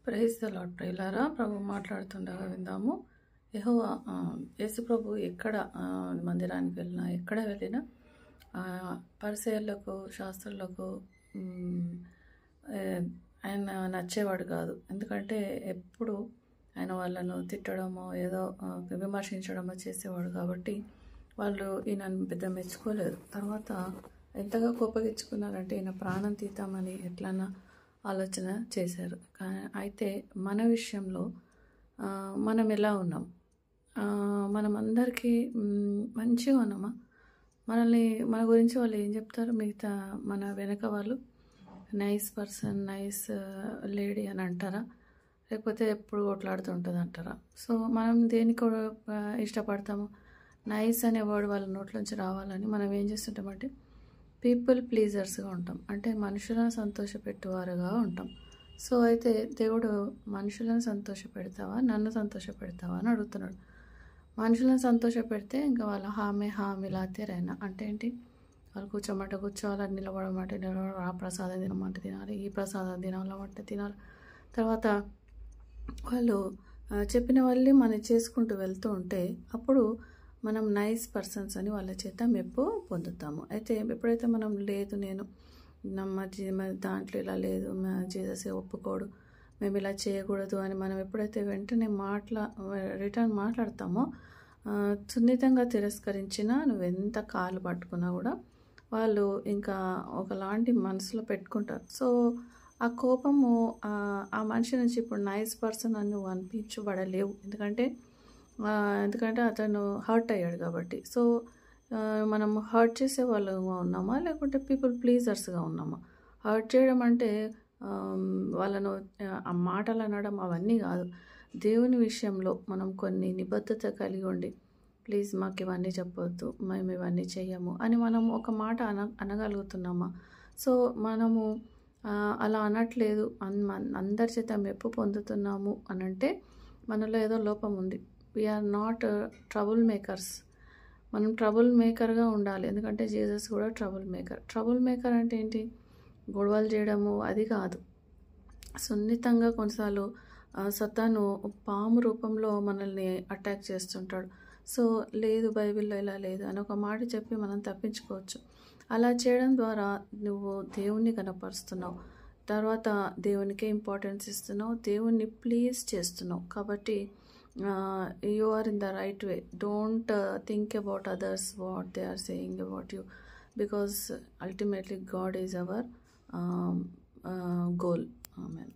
Praise the lord. ప్రియులారా, ప్రభు మాట్లాడుతుండగా విందాము. యెహోవా యేసు ప్రభు ఎక్కడ మందిరానికి వెళ్ళినా, ఎక్కడ వెళ్ళినా పరిసయ్యులకు, శాస్త్రులకు ఆయన నచ్చేవాడు కాదు. ఎందుకంటే ఎప్పుడు ఆయన వాళ్ళను తిట్టడమో ఏదో విమర్శించడమో చేసేవాడు కాబట్టి వాళ్ళు ఈయనను పెద్ద మెచ్చుకోలేదు. తర్వాత ఎంతగా కోపగించుకున్నారంటే ఈయన ప్రాణం తీద్దామని ఎట్లన్నా ఆలోచన చేశారు. అయితే మన విషయంలో మనం ఎలా ఉన్నాం? మనం అందరికీ మంచిగా ఉన్నామా? మన గురించి వాళ్ళు ఏం చెప్తారు? మిగతా మన వెనక వాళ్ళు నైస్ పర్సన్, నైస్ లేడీ అని అంటారా? లేకపోతే ఎప్పుడు కొట్లాడుతుంటుంది అంటారా? సో మనం దేనికి ఇష్టపడతాము? నైస్ అనే వర్డ్ వాళ్ళ నోట్లోంచి రావాలని మనం ఏం చేస్తుంటామంటే పీపుల్ ప్లీజర్స్గా ఉంటాం. అంటే మనుషులను సంతోషపెట్టేవారుగా ఉంటాం. సో అయితే దేవుడు మనుషులను సంతోషపెడతావా, నన్ను సంతోషపెడతావా అని అడుగుతున్నాడు. మనుషులను సంతోషపెడితే ఇంకా వాళ్ళ హామీలాతేరైనా అంటే ఏంటి? వాళ్ళు కూర్చోవాలి, నిలబడమంటే నిలబడ, ఆ ప్రసాదం తినమంటే తినాలి, ఈ ప్రసాదం తినాలంటే తినాలి. తర్వాత వాళ్ళు చెప్పిన వాళ్ళే మనం చేసుకుంటూ వెళ్తూ ఉంటే అప్పుడు మనం నైస్ పర్సన్స్ అని వాళ్ళ చేత మెప్పు పొందుతాము. అయితే ఎప్పుడైతే మనం లేదు, నేను దాంట్లో ఇలా లేదు, జీసస్ ఒప్పుకోడు, మేము ఇలా చేయకూడదు అని మనం ఎప్పుడైతే వెంటనే రిటర్న్ మాట్లాడతామో, సున్నితంగా తిరస్కరించినా, నువ్వెంత కాలు పట్టుకున్నా కూడా వాళ్ళు ఇంకా ఒకలాంటి మనసులో పెట్టుకుంటారు. సో ఆ కోపము ఆ మనిషి నుంచి ఇప్పుడు నైస్ పర్సన్ అని నువ్వు అనిపించబడలేవు. ఎందుకంటే అతను హర్ట్ అయ్యాడు కాబట్టి. సో మనం హర్ట్ చేసే వాళ్ళగా ఉన్నామా, లేకుంటే పీపుల్ ప్లీజర్స్గా ఉన్నామా? హర్ట్ చేయడం అంటే వాళ్ళను ఆ మాటలు అనడం అవన్నీ కాదు. దేవుని విషయంలో మనం కొన్ని నిబద్ధత కలిగి ఉండి, ప్లీజ్ మాకు ఇవన్నీ చెప్పొద్దు, మేము ఇవన్నీ చెయ్యము అని మనం ఒక మాట అనగలుగుతున్నామా? సో మనము అలా అనట్లేదు, అందరి చేత మెప్పు పొందుతున్నాము అని అంటే మనలో ఏదో లోపం ఉంది. We are not trouble makers. మనం ట్రబుల్ మేకర్గా ఉండాలి. ఎందుకంటే జీసస్ కూడా ట్రబుల్ మేకర్. ట్రబుల్ మేకర్ అంటే ఏంటి? గొడవలు చేయడము అది కాదు. సున్నితంగా కొన్నిసార్లు సతాను పాము రూపంలో మనల్ని అటాక్ చేస్తుంటాడు. సో లేదు, బైబిల్లో ఇలా లేదు అని ఒక మాట చెప్పి మనం తప్పించుకోవచ్చు. అలా చేయడం ద్వారా నువ్వు దేవుణ్ణి కనపరుస్తున్నావు, తర్వాత దేవునికే ఇంపార్టెన్స్ ఇస్తున్నావు, దేవుణ్ణి ప్లీజ్ చేస్తున్నావు. కాబట్టి you are in the right way. Don't think about others, what they are saying about you, because ultimately God is our goal. Amen.